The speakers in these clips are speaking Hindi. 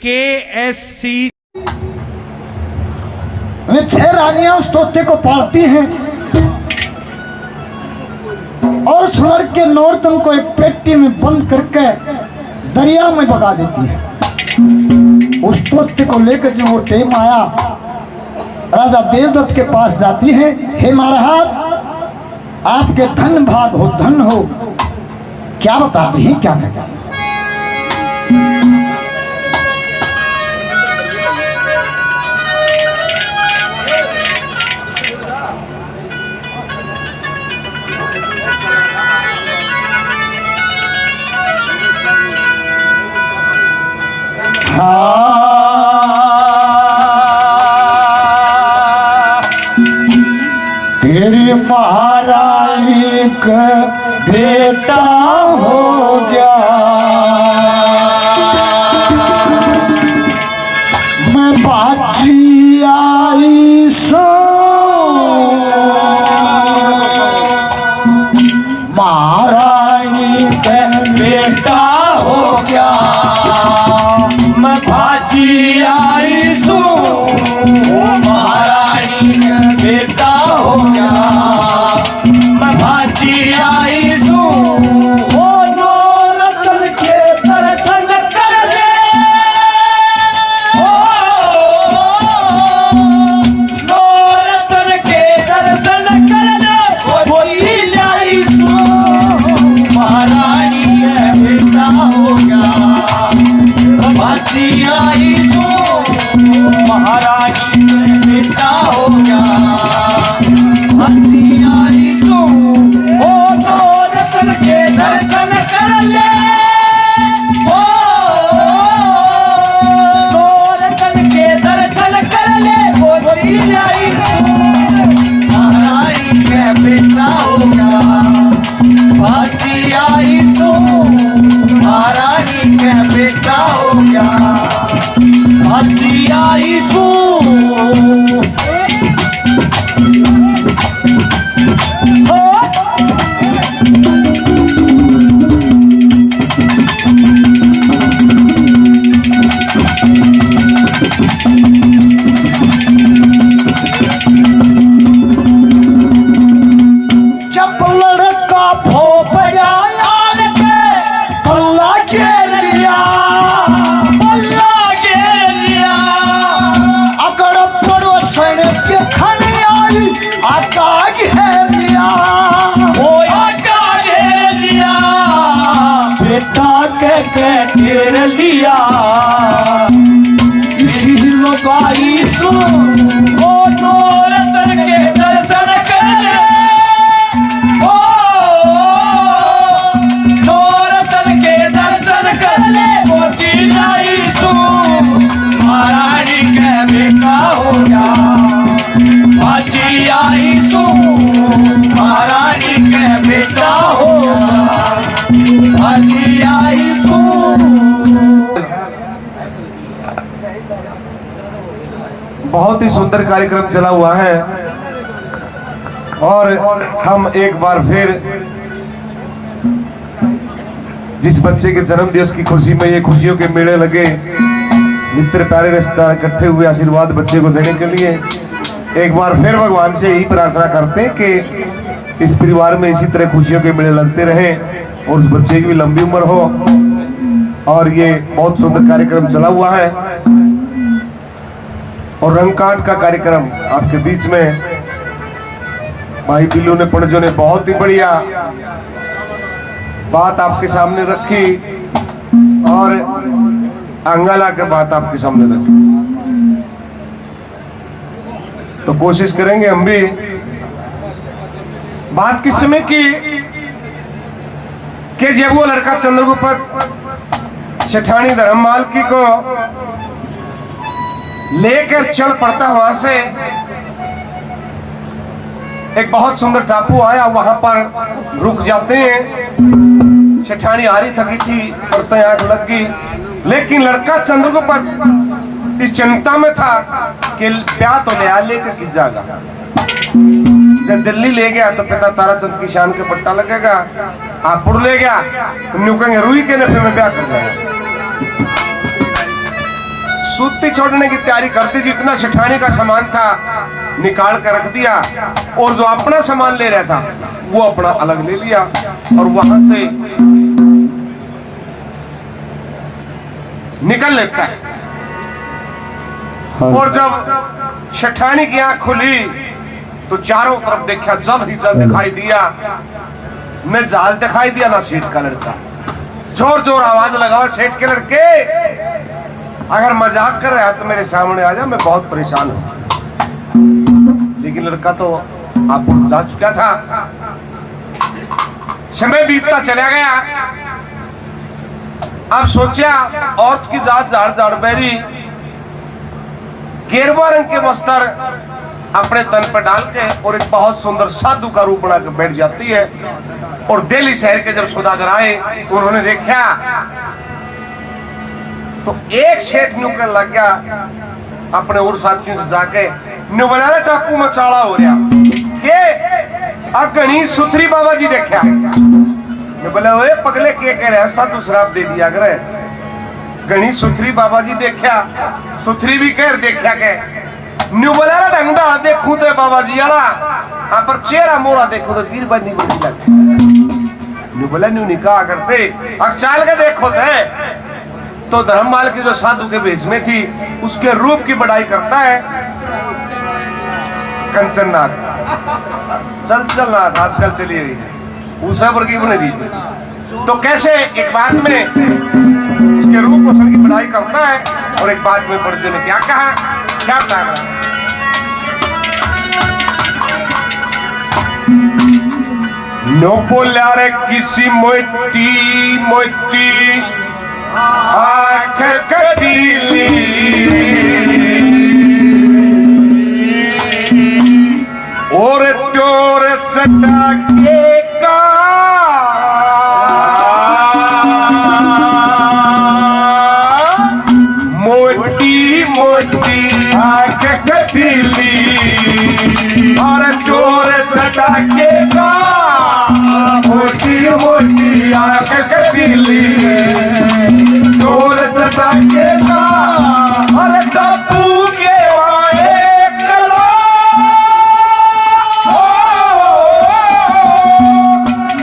KSC। वे 6 रानियां उस तोते को पालती हैं और स्वर्ग के नौरतन को एक पेटी में बंद करके दरिया में भगा देती है। उस तोते को लेकर जो वो टेम आया, राजा देवदत्त के पास जाती है। हे महाराज, आपके धन भाग हो, धन हो। क्या बताती है, क्या कहती है? तेरी महारानी का बेटा हो गया, मैं बाजी आई सो महारानी का बेटा हो गया, मैं बाजी आई सो महारानी का बेटा हो गया, मैं बाजी आई सो। ओ नौरतन के दर्शन कर ले, ओ नौरतन के दर्शन कर ले, बोली लाई सो महारानी का बेटा हो गया, बाजी आई सो महारानी का बेटा हो गया, बाजी आई सो। ओ नौरतन के दर्शन कर ले, ओ नौरतन के दर्शन कर ले, बोली आई सो महारानी का बेटा हो गया, बाजी आई सो महारानी का बेटा हो गया, बाजी आई सो। जब लड़का भोपड़ा आन के बल्ला घेर लिया, बल्ला घेर लिया, अगर पड़ोसन के खन आई आका घेर लिया, वो आका घेर लिया, बेटा के घेर लिया, इसी लगाई सो। ओ नौरतन के दर्शन कर ले, ओ नौरतन के दर्शन कर ले, मोती लाई सो महारानी का बेटा हो गया, बाजी आई सो महारानी का बेटा हो गया, बाजी आई सो। बहुत ही सुंदर कार्यक्रम चला हुआ है और हम एक बार फिर जिस बच्चे के जन्मदिवस की खुशी में ये खुशियों के मेले लगे, मित्र प्यारे रिश्तेदार इकट्ठे हुए आशीर्वाद बच्चे को देने के लिए एक बार फिर भगवान से यही प्रार्थना करते हैं कि इस परिवार में इसी तरह खुशियों के मेले लगते रहे और उस बच्चे की भी लंबी उम्र हो। और ये बहुत सुंदर कार्यक्रम चला हुआ है और रंगकांड का कार्यक्रम आपके बीच में भाई बिल्लू ने पणजो ने बहुत ही बढ़िया बात आपके सामने रखी और अंगाला के बात आपके सामने रखी। तो कोशिश करेंगे हम भी। बात किस समय की कि जब वो लड़का चंद्रगुप्त सेठानी धर्ममाल की को लेकर चल पड़ता, वहां से एक बहुत सुंदर टापू आया, वहां पर रुक जाते हैं। सेठानी हारी थकी थी, पड़ते आंख लग गई, लेकिन लड़का चंद्रगुप्त इस चिंता में था कि प्या तो ले लेकर किस जाएगा। जब दिल्ली ले गया तो पिता ताराचंद की शान के पट्टा लगेगा, हापुड़ ले गया तो न्यू कहेंगे रुई के नफे में ब्याह कर गया। सूती छोड़ने की तैयारी करती, जितना सेठानी का सामान था निकाल कर रख दिया, और जो अपना सामान ले रहा था वो अपना अलग ले लिया, और वहां से निकल लेता है। और जब सेठानी की आंख खुली तो चारों तरफ देखा, जल ही जल दिखाई दिया, न जहाज दिखाई दिया ना सेठ का लड़का। जोर जोर आवाज लगाओ, सेठ के लड़के अगर मजाक कर रहा है तो मेरे सामने आ जा, मैं बहुत परेशान हूं। लेकिन लड़का तो आपको बुला चुका था। समय बीतता चला गया। अब सोचा औरत की जात झाड़ झाड़ बैरी, गेरुआ रंग के वस्त्र अपने तन पर डाल के और एक बहुत सुंदर साधु का रूप बनाकर बैठ जाती है। और दिल्ली शहर के जब सौदागर आए तो उन्होंने देखा तो एक सेठ न्यू कर लग गया अपने और साथियों से जाके, न्यू बना टापू में चाला हो रहा के गणेश सुथरी बाबा जी देखा। बोले ओए पगले के कह रहे, साधु शराब दे दिया करे। गणेश सुथरी बाबा जी देखा, सुथरी भी कह देखा के न्यू बोला ढंगदा देखूं तो बाबा जी आला पर चेहरा मोरा देखो तो वीर बनी बनी लगे। न्यू बोला न्यू निकाह करते अब चाल के देखो तो धर्ममाल की जो साधु के भेष में थी उसके रूप की बढ़ाई करता है कंचननाथ। चलनाथ आजकल चली हुई है, उस वर्गी बने दी। तो कैसे एक बात में उसके रूप रोशन की बढ़ाई करता है, और एक बात में पर्दे ने क्या कहा, क्या कहा, नो बोला रे किसी मोटी मोटी आंख कटीली, और त्योर चटाके का मोटी मोटी आंख कटीली, और त्योर चटाके का मोटी मोटी आंख कटीली, त्योर चटाके का, और टप्पू के वाए कलो,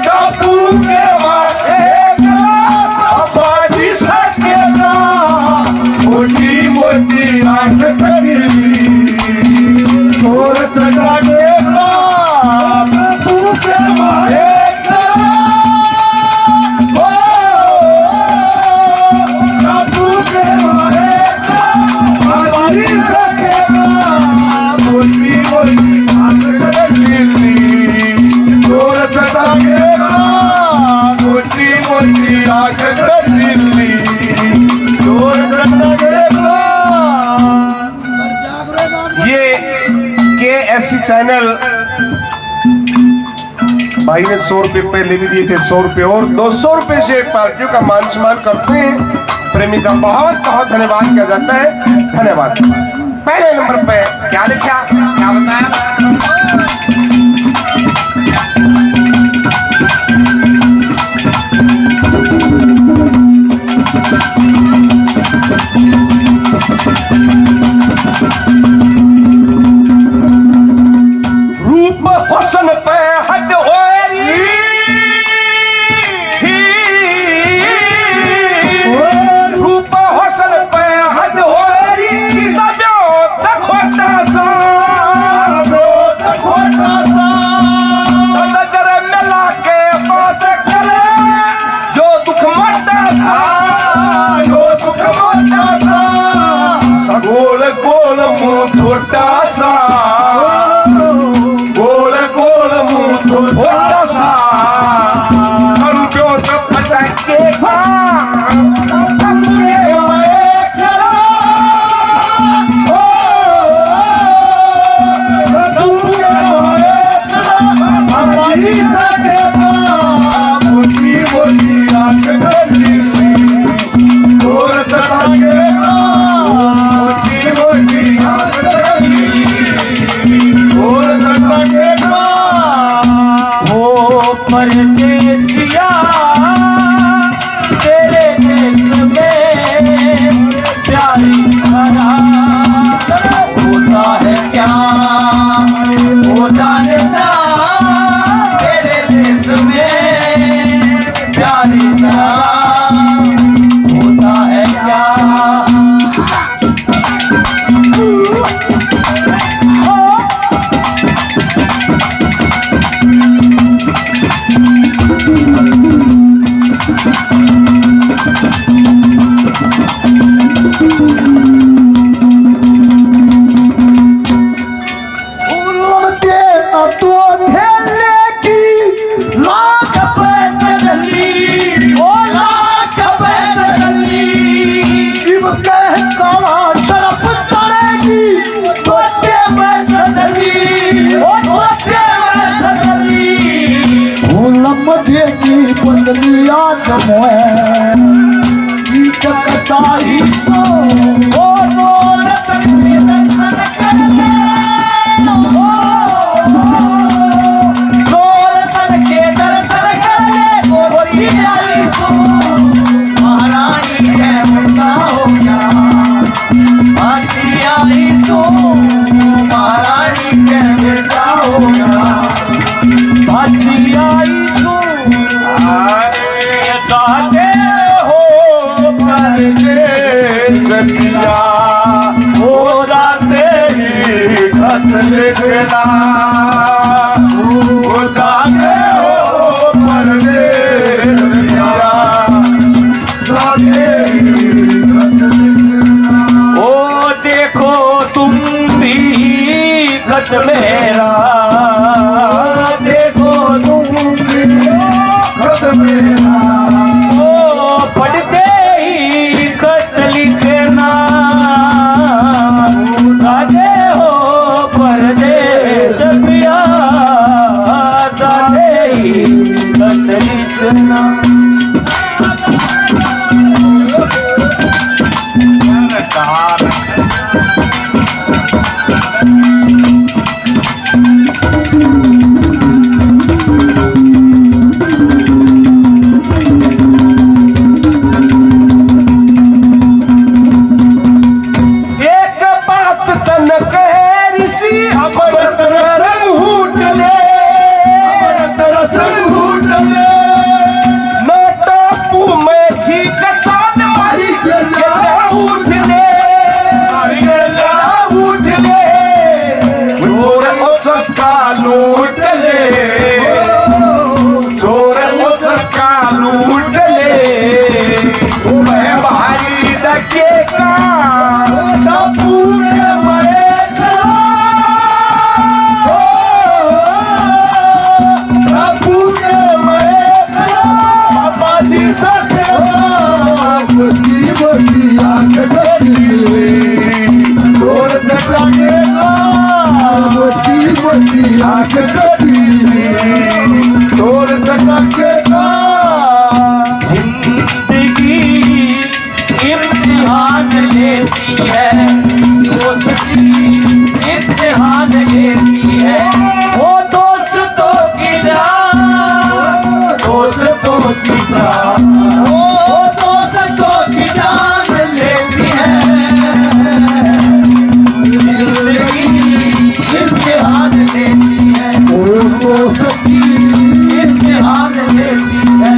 टप्पू के वाए कलो, बाजी सकेगा मोटी मोटी आंख कटीली, त्योर चटाके का, टप्पू के वाए चैनल भाई ने 100 रुपए पहले भी दिए थे, 100 रुपए और 200 रुपए से पार्टियों का मान सम्मान करते हैं। प्रेमी का बहुत बहुत धन्यवाद किया जाता है। धन्यवाद। पहले नंबर पे क्या लिखा, क्या बताया, हुस्न पे हद होरी, रूप हुस्न पे हद होरी, सबो तखोता सा काला सरफ चढ़ेगी तोते में सदली ओ तोते में सदली फूल मधेगी बदली आज मोए गीत कताई सो ओ नौरत के दर्शन कर ले नौरत के दर्शन कर ले गोरी आई सो महारानी के बेटा हो गया आती आई सो महारानी के बेटा हो गया आती आई सो चाहते हो परदेस पिया हो जाते ही खत लिखना हो जाते हो परदेस पिया जाते ही खत लिखना ओ देखो तुम भी खत मेरा देखो तुम भी खत मेरा ओ पढ़ते ही खत लिखना जाते हो परदेस पिया जाते ही खत लिखना एक बात तन कह ऋषि अमृत रस घूट ले अमृत रस घूट ले मैं टापू में ठीक चाल मारी के उठ ले उठ ले चोर उसका लूट ले चोर उसका लूट ले मैं भाई डके का टापू में मरेगा टापू में मरेगा बाबा जी सकेगा बड़ी बड़ी आंख करी चोर सकेगा बड़ी बड़ी आंख करी चोर सकेगा जिंदगी इम्तिहान लेती है दोस्ती इम्तिहान लेती है वो दोस्तों की जान दोस्तों की जान वो दोस्तों की जान लेती है जिंदगी इम्तिहान लेती है वो दोस्ती इम्तिहान लेती है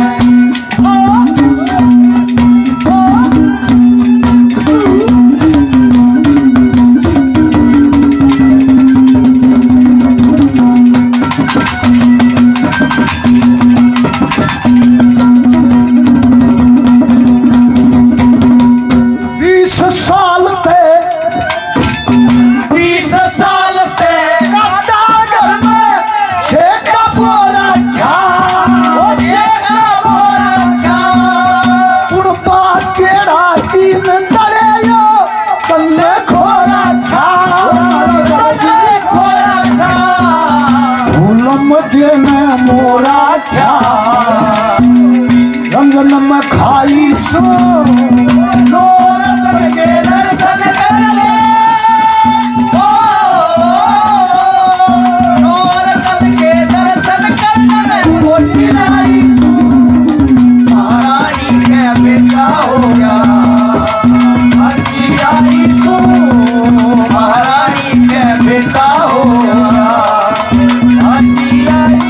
रंजन में खाई सो नौरत के दर्शन कर ले ओ नौरत के दर्शन कर ले कोटी लाई सो महारानी के बेटा हो गया अच्छी आई सो महारानी के बेटा हो गया अच्छी आई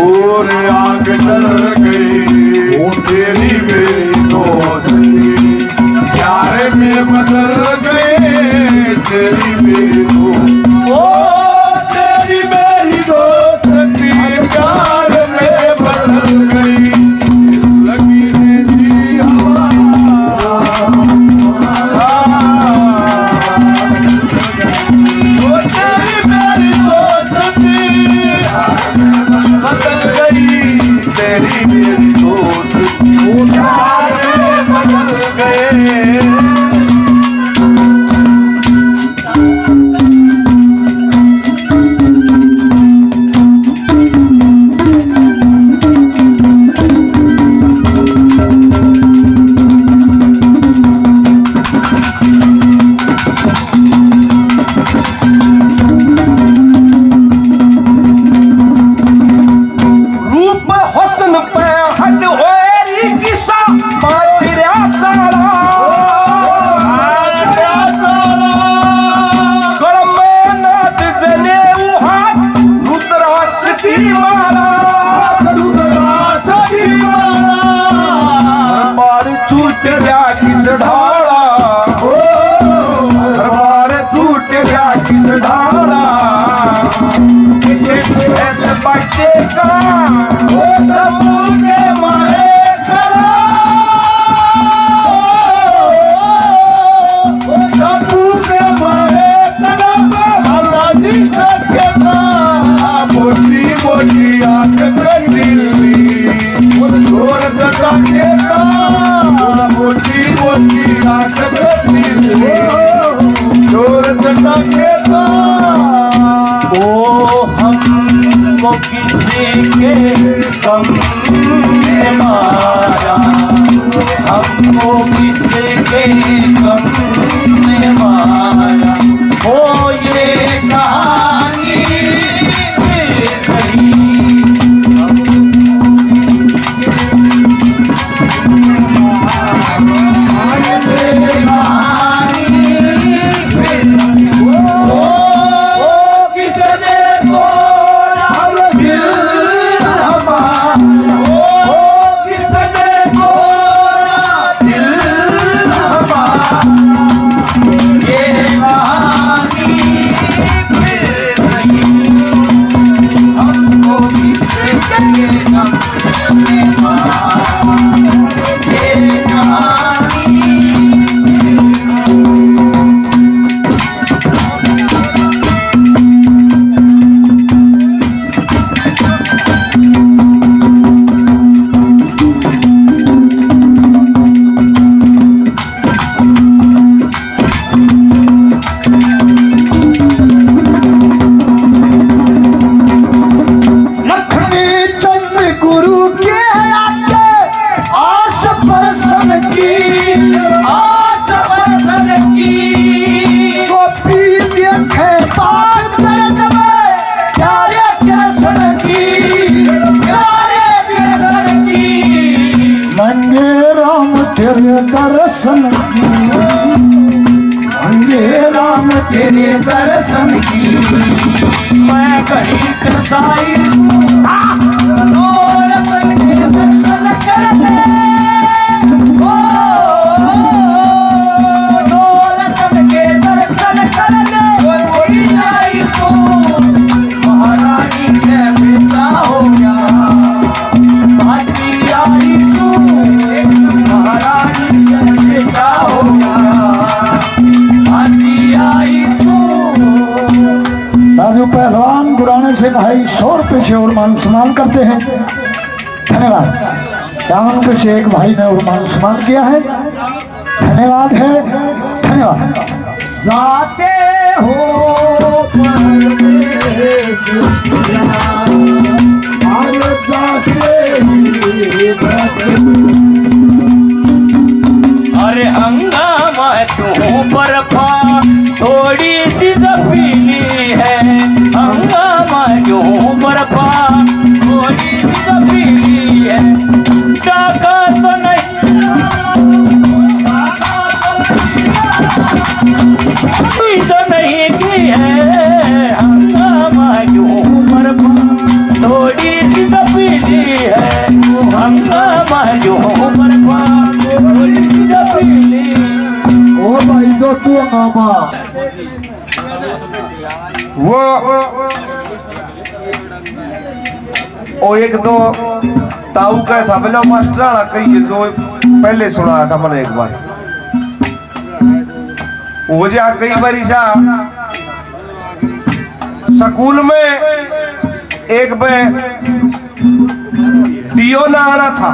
और आग जल गई तेरी मेरी दोस्ती प्यार में बदल गए तेरी मेरी ओ तेरी मेरी दोस्ती प्यार में बदल गई लगी मेरी हवा ओ तेरी मेरी दोस्ती मेरी दोस्त बदल गए। हमको किसी के गम ने मारा, हमको किसी के गम ने मारा। ओ ये कहानी फिर कही, दर्शन की, राम तेरे दर्शन की, मैं कहीं कसाई रतन के दर्शन कर ले, रतन के दर्शन कर ले, कोई आई सो महारानी के बेटा हो गया, भाटी आई सो महारानी के बेटा हो राजू पहलवान गुराने से भाई 100 रुपये से और मान सम्मान करते हैं। धन्यवाद। 51 रुपये से एक भाई ने और मान सम्मान किया है। धन्यवाद है, धन्यवाद। जाते हो अरे हंगामा क्यों बर्फा थोड़ी सी जफीली है, हंगामा क्यों बर्फा थोड़ी सी जफीली है, डाका तो नहीं तो नहीं की है, हंगामा क्यों बर्फा थोड़ी सी जफीली है, हंगामा क्यों बर्फा थोड़ी सी जफीली। ओ भाई दो तू हंगामा वो एक दो ताऊ का था बोला मास्टर वाला कही जो पहले सुनाया था मैंने एक बार। वो जा कई बार जा स्कूल में एक डीओ ना आना था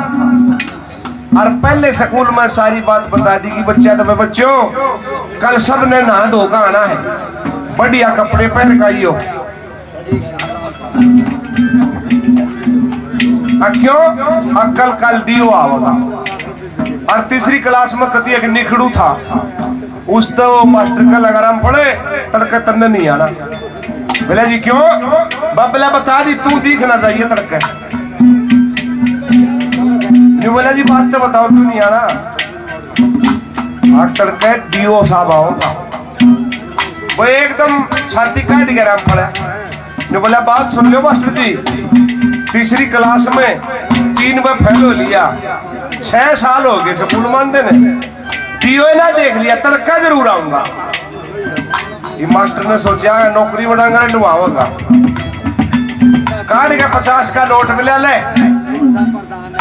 और पहले स्कूल में सारी बात बता दी कि बच्चा तो बच्चों कल सब ने नहा धोकर आना है, बढ़िया कपड़े पहन के आइयो। क्यों? कल कल डीओ आवेगा। और तीसरी क्लास में कती एक निखड़ू था, उस तो मास्टर का लगाराम पड़े तड़के तन्ने नहीं आना। बोले जी क्यों? बबला बता दी तू दिखना चाहिए तड़के। बोला जी बात तो बताओ क्यों नहीं आना? तड़के डीओ साहब आओगा। वो एकदम छाती काट गया राम पड़ा। ने बोला बात सुन लो मास्टर जी, तीसरी क्लास में 3 बार फेल हो लिया, 6 साल हो गए स्कूल मानते ने, डीओ ना देख लिया, तड़का जरूर आऊंगा। ये मास्टर ने सोचा नौकरी बढ़ाऊंगा डुबाऊंगा। काट के 50 का नोट मिला,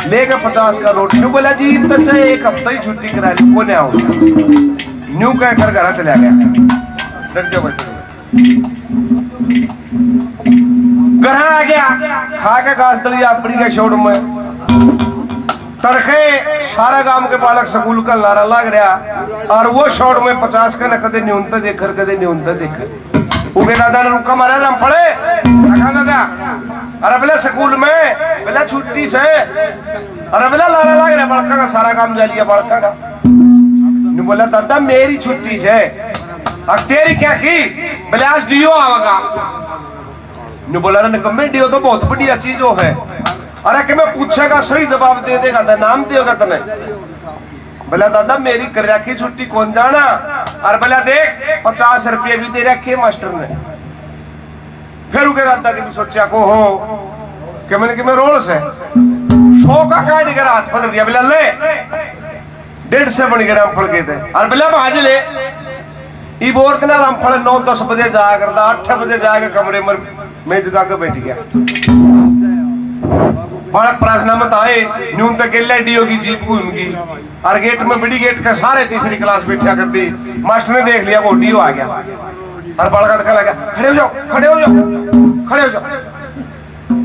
लेके 50 का नोट। न्यू बोला जी तो चाहे 1 हफ्ता ही छुट्टी करा ली, को नहीं आऊंगा। न्यू कह कर घर चला गया। डर जाओ बच्चे, घर आ गया, खा के घास दलिया अपनी के शोर में। तड़के सारा गांव के बालक स्कूल का लारा लग रहा, और वो शोर में 50 का न कदे न्यूनतम देखकर कदे न्यूनतम देखकर। उनके दादा ने रुका मारा राम पड़े दादा, अरे बोले स्कूल में बोला छुट्टी से, अरे बोला लारा लग रहा बड़का का, सारा काम जा लिया बड़का का। बोला दादा मेरी छुट्टी से, और तेरी क्या की? बोले आज डीओ आवेगा। बोला निकम्मे डीओ तो बहुत बढ़िया चीज हो है। अरे कि मैं पूछेगा सही जवाब दे देगा तो नाम देगा तने। बोला दादा मेरी कर रखी छुट्टी कौन जाना? और बोला देख 50 रुपये भी दे रखे मास्टर ने। फिर उनके दादा की भी सोचा को हो कि मैंने रोल से 100 का काट कर हाथ पकड़ दिया। बोला ले 150 से बन गए रामफल के थे। और बोला भाज ले ये बोर के ना रामफल 9-10 बजे जाया करता, 8 बजे जाके कमरे में मेज लगा के बैठ गया। बालक प्रार्थना में आए, न्यून तक डीओ की जीप घूम गई, और गेट में बड़ी गेट के सारे तीसरी क्लास बैठा करती। मास्टर ने देख लिया वो डीओ आ गया, और बालक कहने लगा खड़े हो जाओ, खड़े हो जाओ, खड़े हो जाओ।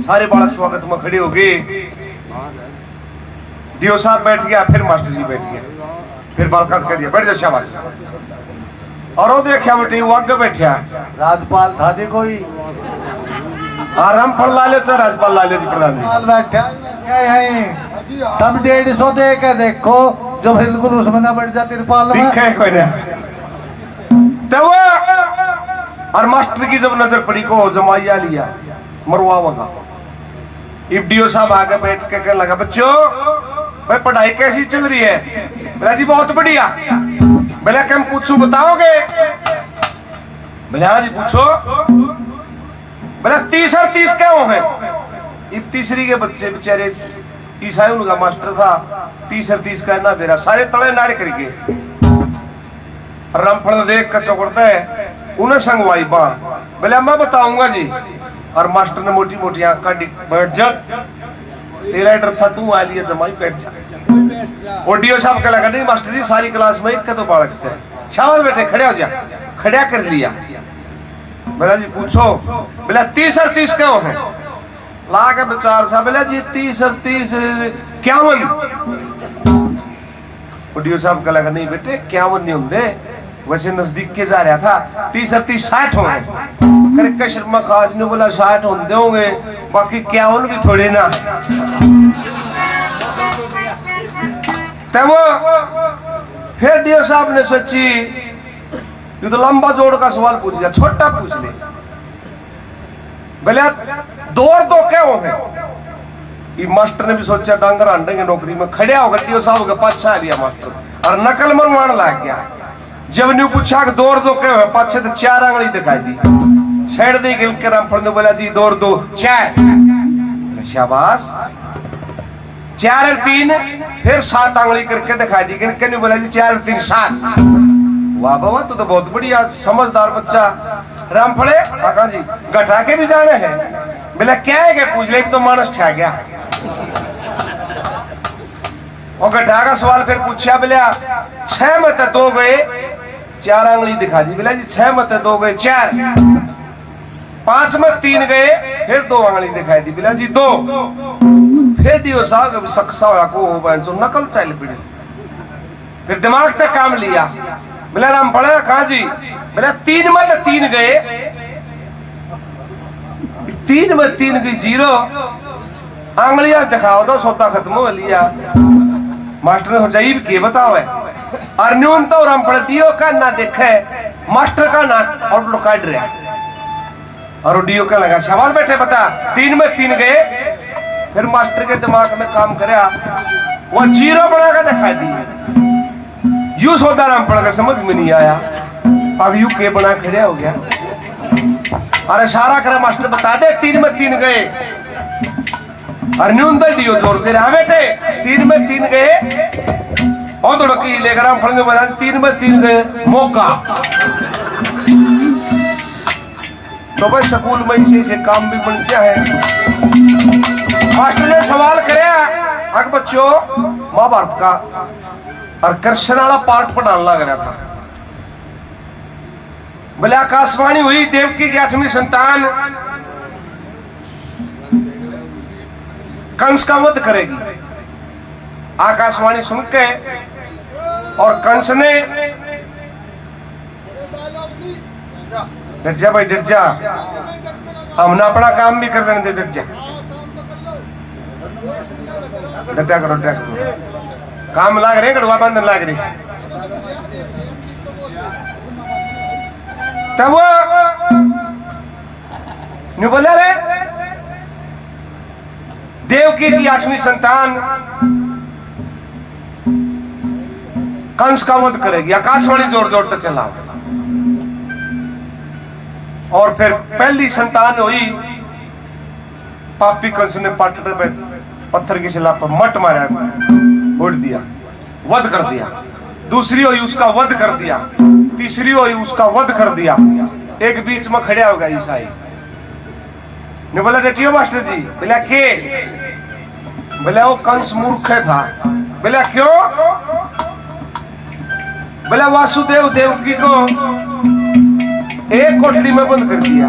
सारे बालक स्वागत में खड़े हो गए। डीओ साहब बैठ गया, फिर मास्टर जी बैठ गया, फिर बालक कह दिया बैठ जाओ शाबाश। और वो देखा बेटी वो आगे बैठा, राजपाल था जी कोई, आराम फल लाले तो राजपाल लाले जी प्रधान बैठा क्या है? तब 150 दे के देखो जो बिल्कुल उसमें ना बैठ जाती तिरपाल में। ठीक है कोई नहीं। तो वो और मास्टर की जब नजर पड़ी को जमाइया लिया मरवा वगा। डीओ साहब आगे बैठ के कहने लगा बच्चों भाई पढ़ाई कैसी चल रही है? बोला जी बहुत बढ़िया। बोला कि हम पूछू बताओगे? बोला हाँ जी पूछो। बोला 30 और 30 क्यों है? तीसरी के बच्चे बेचारे ईसाई उनका मास्टर था, 30 और 30 कहना बेरा सारे तले नाड़े करके रामफल देख कर चौकड़ता है, उन्हें संगवाई बां। बोले मैं बताऊंगा जी। और मास्टर ने मोटी मोटी आंख काटी, बैठ जा तेरा डर था तू आ लिया जमाई बैठ जा। और डीओ साहब का लगा नहीं मास्टर जी सारी क्लास में एक तो बालक से, शाबाश बेटे खड़े हो जा। खड़ा कर लिया। बोला जी पूछो। बोला 30 और 30 क्यों है? ला के विचार सा। बोला जी 30 और 30 51। डीओ साहब का लगा नहीं बेटे 51 नहीं होंगे, वैसे नजदीक के जा रहा था। 30 और 30 60 होंगे। शर्मा खाज ने बोला 60 होंगे होंगे, बाकी 51 भी थोड़े ना। तब फिर डीओ साहब ने सोची ये तो लंबा जोड़ का सवाल पूछ लिया, छोटा पूछ ले। बोले 2 और 2 क्यों है? ये मास्टर ने भी सोचा डांगर आंडेंगे नौकरी में। खड़े होकर डीओ साहब के पाछा लिया मास्टर और नकल मनवान लग गया। जब न्यू पूछा कि 2 और 2 क्यों है, पाछे तो 4 आंगली दिखाई दी। शेड दी गिल के रामफल ने बोला जी 2 और 2 4। शाबाश। 4 और 3 फिर 7 आंगली करके दिखाई दी। गिन बोला जी 4 और 3 7। वाह बाबा तो बहुत बढ़िया समझदार बच्चा। रामफड़े काका जी गठा के भी जाने हैं। बोला क्या है? पूछ ले तो मानस छा गया। और गठा का सवाल फिर पूछा। बोला 6 में 2 गए, 4 आंगली दिखा दी। बोला जी 6 में 2 गए 4। 5 में 3 गए, फिर 2 आंगली दिखाई दी। बोला जी 2। फिर दियो साग सक्सा होया को जो नकल चल पड़ी। फिर दिमाग तक काम लिया, बोला राम पढ़ा कहा जी, बोला 3 में 3 गए, 3 में 3 गई 0, आंगलियां दिखाओ तो सौदा खत्म हो लिया। मास्टर ने हजाइब के बताओ है और न्यून तो राम पढ़ दियो का ना देखे मास्टर का ना आउटलुक काट रहा और डियो का लगा शाबाश बैठे बता 3 में 3 गए। फिर मास्टर के दिमाग में काम कराया, वो 0 बना कर दिखा दी। यू सौदा राम पढ़ के समझ में नहीं आया, अब यू के बना खड़े हो गया। अरे इशारा करे मास्टर बता दे 3 में 3 गए और न्यूनतम डियो जोर दे रहा बेटे 3 में 3 गए और थोड़ा की लेकर हम फल में बना 3 में 3 गए मौका। तो भाई स्कूल में इसे काम भी बन गया है। मास्टर ने सवाल कराया, अग बच्चों महाभारत का और कृष्ण वाला पार्ट पढ़ाने लग रहा था। बोले आकाशवाणी हुई देवकी की 8वीं संतान कंस का वध करेगी। आकाशवाणी सुन के और कंस ने डर जा भाई डर जा, हमने अपना काम भी कर लेने दे, डर जा डटा करो डटा करो, काम लाग रहे गड़वा बंधन लाग रही। तब वो न्यू बोला रे देवकी की 8वीं संतान कंस का वध करेगी। आकाशवाणी जोर जोर तक चला और फिर पहली संतान हुई, पापी कंस ने पाटड़े पे पत्थर की शिला पर मट मारा, उड़ दिया, वध कर दिया। दूसरी हुई उसका वध कर दिया, तीसरी हुई उसका वध कर दिया। एक बीच में खड़ा होगा ईसाई ने बोला डटियो मास्टर जी। बोला के? बोला वो कंस मूर्ख था। बोला क्यों? बोला वासुदेव देवकी को एक कोठड़ी में बंद कर दिया,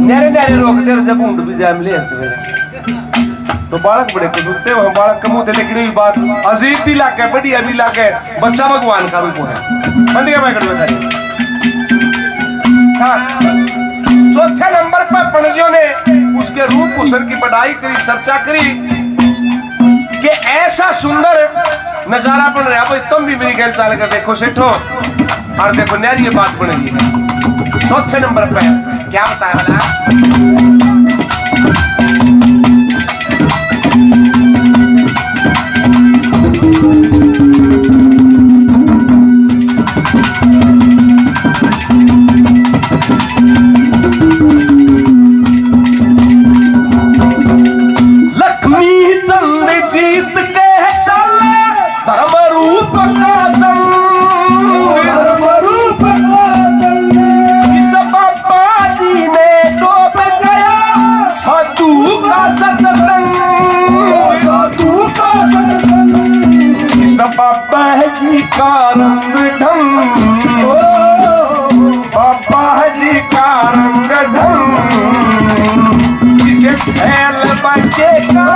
नहरे नहरे रोक दे, जब ऊंट भी जाम ले तो बालक बड़े कुछ उठते वहां बालक कम होते। लेकिन ये बात अजीब भी लाके बढ़िया भी लाके बच्चा भगवान का रूप है। बंद गया मैं चौथे नंबर पर पणजियों ने उसके रूप भूषण की बढ़ाई करी, चर्चा करी कि ऐसा सुंदर नजारा बन रहा है। तुम भी मेरी गैल चाल कर देखो सेठो और देखो नहरी बात बनेगी। चौथे नंबर पे क्या बताया वाला का रंग ढंग, बाबा जी का रंग ढंग, इसे छैल बच्चे का